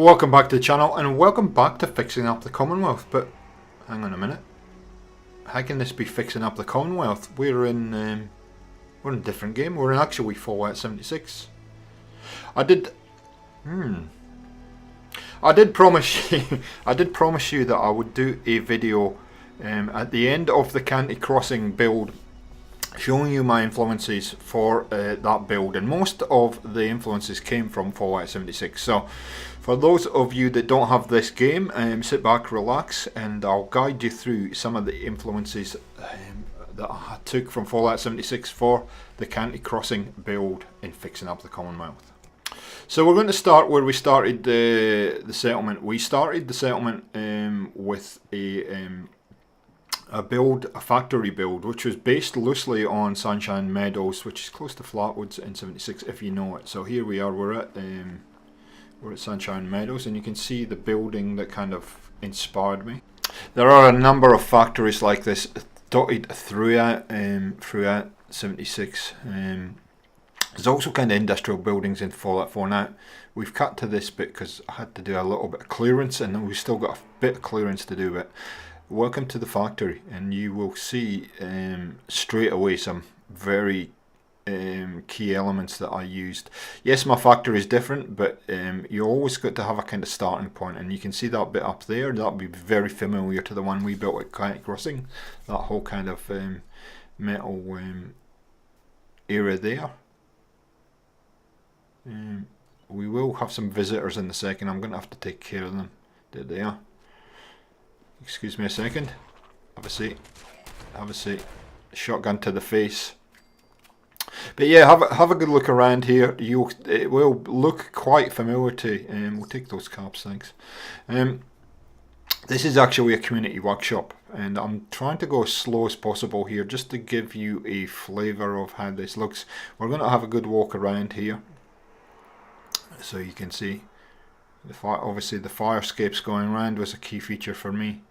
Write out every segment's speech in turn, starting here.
Welcome back to the channel and welcome back to Fixing Up the Commonwealth. But hang on a minute, how can this be Fixing Up the Commonwealth? We're in a different game. We're in actually Fallout 76. I did promise you that I would do a video at the end of the County Crossing build, showing you my influences for that build, and most of the influences came from Fallout 76. So for those of you that don't have this game, sit back, relax, and I'll guide you through some of the influences that I took from Fallout 76 for the County Crossing build in Fixing Up the Commonwealth. So we're going to start where we started the settlement. We started the settlement with a factory build, which was based loosely on Sunshine Meadows, which is close to Flatwoods in 76, if you know it. So here we are, we're at Sunshine Meadows, and you can see the building that kind of inspired me. There are a number of factories like this dotted throughout 76. There's also kind of industrial buildings in Fallout 4. Now, we've cut to this bit because I had to do a little bit of clearance, and then we've still got a bit of clearance to do. But welcome to the factory, and you will see straight away some very key elements that I used. Yes, my factory is different, but you always got to have a kind of starting point, and you can see that bit up there. That'll be very familiar to the one we built at County Crossing. That whole kind of metal area there. We will have some visitors in a second. I'm going to have to take care of them. There they are. Excuse me a second. Have a seat. Have a seat. Shotgun to the face. But yeah, have a good look around here. It will look quite familiar to you. We'll take those caps, thanks. This is actually a community workshop, and I'm trying to go as slow as possible here just to give you a flavour of how this looks. We're going to have a good walk around here, so you can see the fire. Obviously, the fire escapes going around was a key feature for me.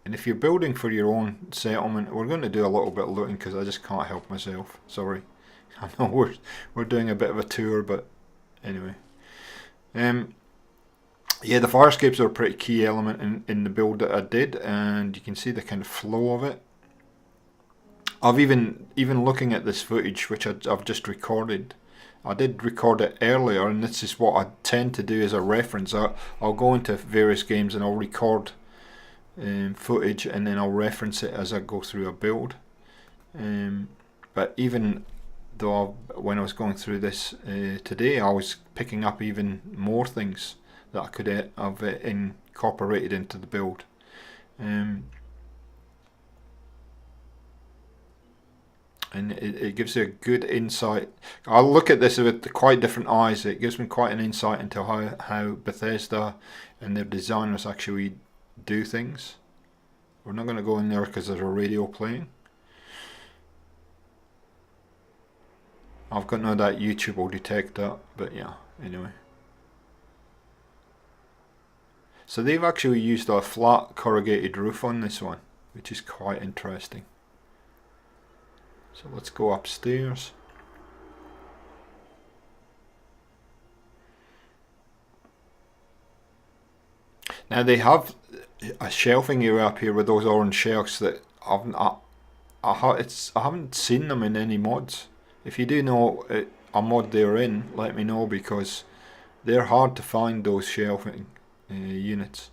And if you're building for your own settlement, we're going to do a little bit of looting because I just can't help myself. Sorry, I know we're doing a bit of a tour, but anyway. Yeah, the fire escapes are a pretty key element in the build that I did, and you can see the kind of flow of it. I've even looking at this footage, which I've just recorded. I did record it earlier, and this is what I tend to do as a reference. I'll go into various games and I'll record footage, and then I'll reference it as I go through a build. But even though when I was going through this today, I was picking up even more things that I could have incorporated into the build. And it gives you a good insight. I look at this with quite different eyes. It gives me quite an insight into how Bethesda and their designers actually do things. We're not going to go in there because there's a radio playing. I've got no doubt YouTube will detect that, but yeah, anyway. So they've actually used a flat corrugated roof on this one, which is quite interesting. So let's go upstairs. Now they have a shelving area up here with those orange shelves that I haven't seen them in any mods. If you do know a mod they're in, let me know, because they're hard to find, those shelving units.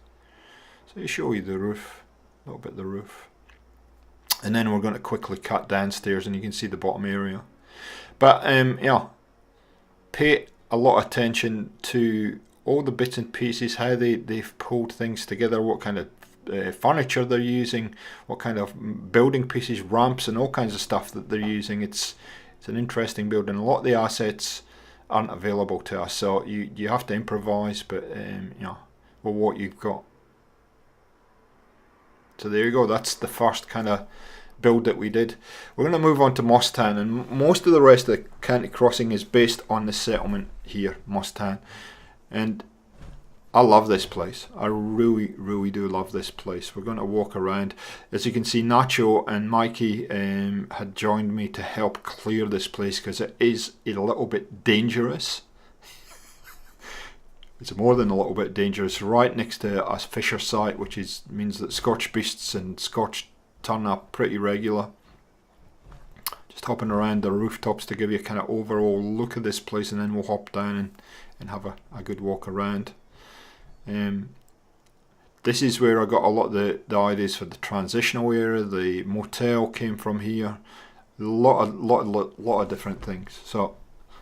So you show you the roof, a little bit of the roof. And then we're going to quickly cut downstairs, and you can see the bottom area. But yeah, pay a lot of attention to all the bits and pieces, how they've pulled things together, what kind of furniture they're using, what kind of building pieces, ramps, and all kinds of stuff that they're using. It's an interesting build, and a lot of the assets aren't available to us, so you have to improvise, but yeah, with what you've got. So there you go, that's the first kind of build that we did. We're going to move on to Moss Town, and most of the rest of the County Crossing is based on the settlement here, Moss Town. And I love this place. I really do love this place. We're going to walk around. As you can see, Nacho and Mikey had joined me to help clear this place because it is a little bit dangerous. It's more than a little bit dangerous. Right next to a fisher site, which means that scorched beasts and scorched turn up pretty regular. Just hopping around the rooftops to give you a kind of overall look at this place, and then we'll hop down and have a good walk around. This is where I got a lot of the ideas for the transitional area. The motel came from here. A lot of different things. So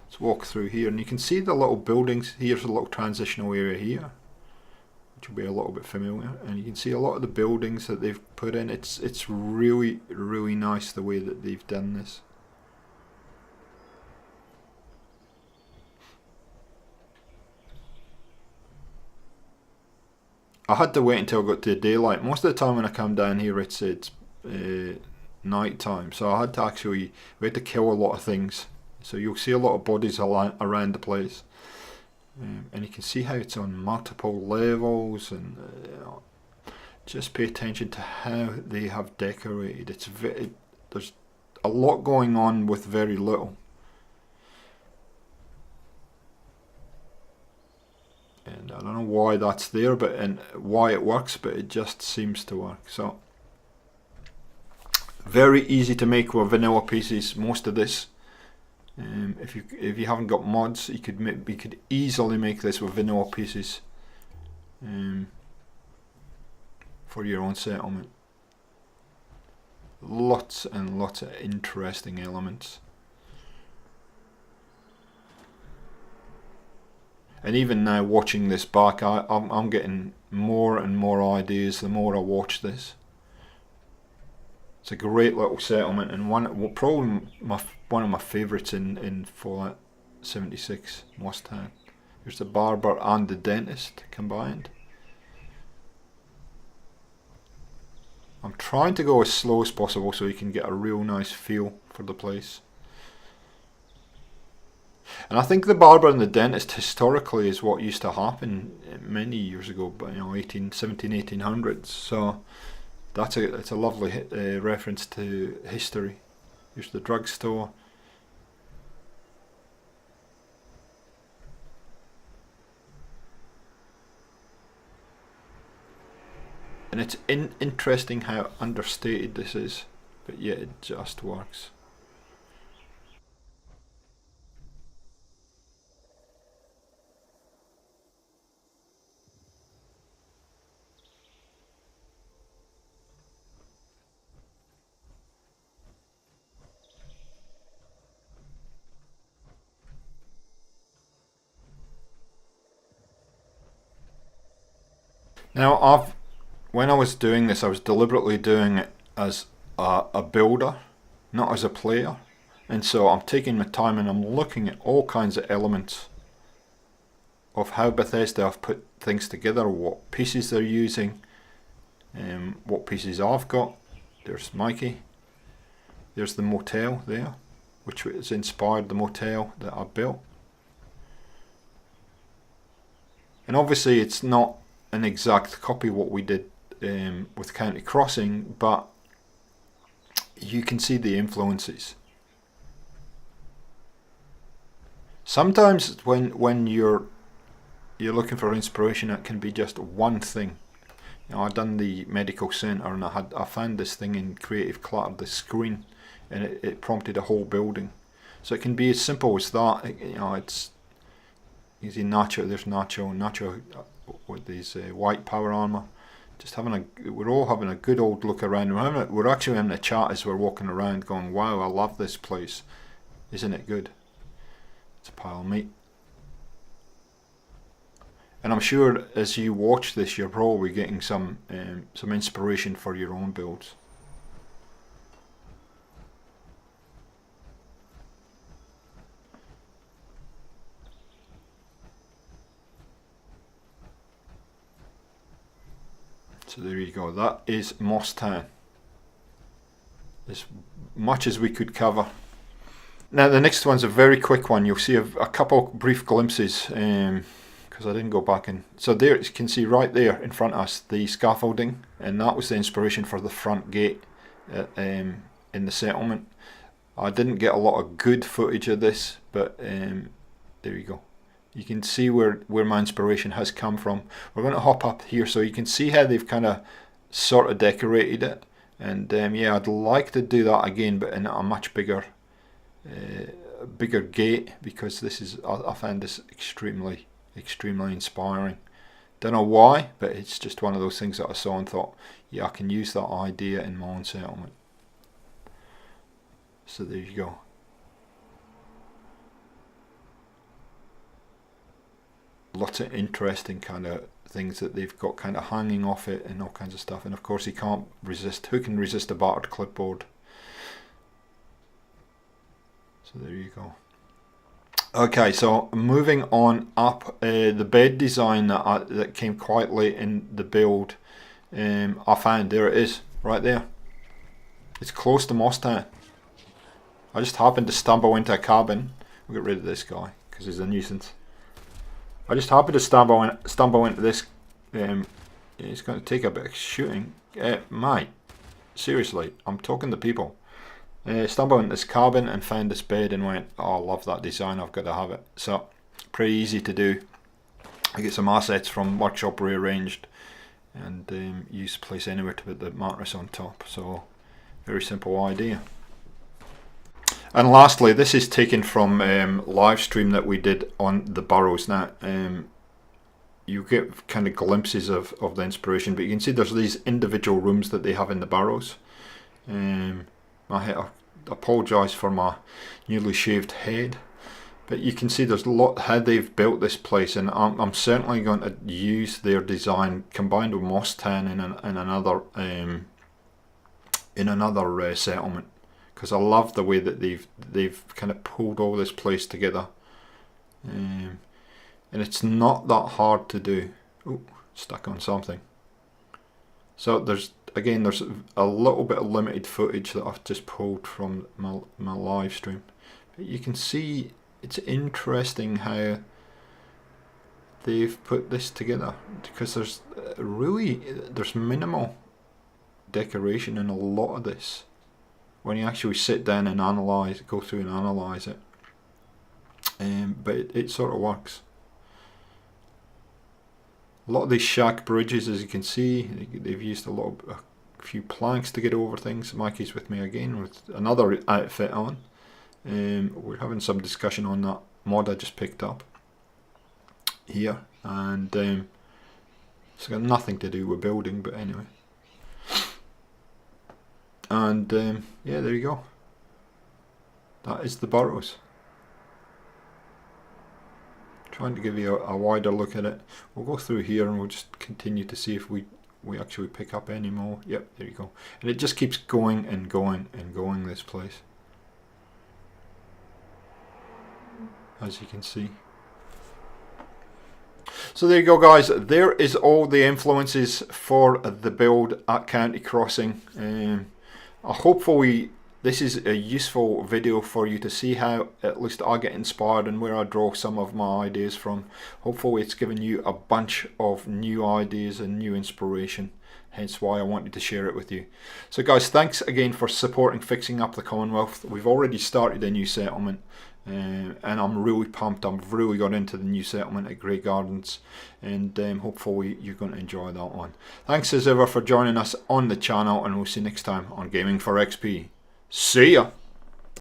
let's walk through here, and you can see the little buildings. Here's a little transitional area here, which will be a little bit familiar, and you can see a lot of the buildings that they've put in. It's really, really nice the way that they've done this. I had to wait until I got to daylight. Most of the time when I come down here, it's night time, so I had to we had to kill a lot of things. So you'll see a lot of bodies around the place, and you can see how it's on multiple levels, and just pay attention to how they have decorated. There's a lot going on with very little. And I don't know why that's there, and why it works, but it just seems to work. So very easy to make with vanilla pieces. Most of this, if you haven't got mods, you could easily make this with vanilla pieces for your own settlement. Lots and lots of interesting elements. And even now, watching this back, I'm getting more and more ideas the more I watch this. It's a great little settlement, and probably one of my favourites in Fallout 76 Mustang. Here's the barber and the dentist combined. I'm trying to go as slow as possible so you can get a real nice feel for the place. And I think the barber and the dentist historically is what used to happen many years ago, but 1800s. So it's a lovely reference to history. Here's the drugstore. And it's interesting how understated this is, but yet it just works. Now, when I was doing this, I was deliberately doing it as a builder, not as a player. And so I'm taking my time and I'm looking at all kinds of elements of how Bethesda have put things together, what pieces they're using, what pieces I've got. There's Mikey. There's the motel there, which has inspired the motel that I built. And obviously it's not an exact copy of what we did with County Crossing, but you can see the influences. Sometimes when you're looking for inspiration, it can be just one thing. I'd done the medical centre, and I found this thing in Creative Clutter, the screen, and it prompted a whole building. So it can be as simple as that. It's easy. Nacho, there's Nacho with his white power armor. Just we're all having a good old look around. We're actually having a chat as we're walking around, going, "Wow, I love this place. Isn't it good?" It's a pile of meat. And I'm sure as you watch this, you're probably getting some inspiration for your own builds. So there you go. That is Mustang. As much as we could cover. Now the next one's a very quick one. You'll see a couple brief glimpses because I didn't go back in. So there you can see right there in front of us the scaffolding, and that was the inspiration for the front gate in the settlement. I didn't get a lot of good footage of this, but there you go. You can see where my inspiration has come from. We're going to hop up here so you can see how they've kind of sort of decorated it. And yeah, I'd like to do that again, but in a much bigger gate, because this is, I find this extremely inspiring. Don't know why, but it's just one of those things that I saw and thought, yeah, I can use that idea in my own settlement. So there you go. Lots of interesting kind of things that they've got kind of hanging off it and all kinds of stuff. And of course you can't resist, who can resist a battered clipboard? So there you go. Okay, so moving on up, the bed design that came quite late in the build, I found, there it is, right there. It's close to Mostown. I just happened to stumble into a cabin. We'll get rid of this guy because he's a nuisance. I just happened to stumble into this. It's going to take a bit of shooting. Mate, seriously, I'm talking to people. Stumbled into this cabin and found this bed and went, oh, I love that design, I've got to have it. So, pretty easy to do. I get some assets from Workshop Rearranged and use Place Anywhere to put the mattress on top. So, very simple idea. And lastly, this is taken from live stream that we did on the burrows. Now, you get kind of glimpses of the inspiration, but you can see there's these individual rooms that they have in the burrows. I apologise for my newly shaved head, but you can see there's a lot how they've built this place, and I'm certainly going to use their design combined with Mostown in another settlement, because I love the way that they've kind of pulled all this place together, and it's not that hard to do. Ooh, stuck on something. So there's a little bit of limited footage that I've just pulled from my live stream. But you can see it's interesting how they've put this together, because there's minimal decoration in a lot of this when you actually sit down and go through and analyze it. But it sort of works. A lot of these shack bridges, as you can see, they've used a few planks to get over things. Mikey's with me again with another outfit on. We're having some discussion on that mod I just picked up here, and it's got nothing to do with building, but anyway. And yeah, there you go. That is the burrows. Trying to give you a wider look at it. We'll go through here and we'll just continue to see if we actually pick up any more. Yep, there you go. And it just keeps going and going and going, this place, as you can see. So there you go, guys. There is all the influences for the build at County Crossing. Hopefully this is a useful video for you to see how at least I get inspired and where I draw some of my ideas from. Hopefully it's given you a bunch of new ideas and new inspiration, hence why I wanted to share it with you. So guys, thanks again for supporting Fixing Up the Commonwealth. We've already started a new settlement, and I'm really pumped. I've really got into the new settlement at Grey Gardens, and hopefully you're going to enjoy that one. Thanks as ever for joining us on the channel, and we'll see you next time on Gaming for XP. See ya!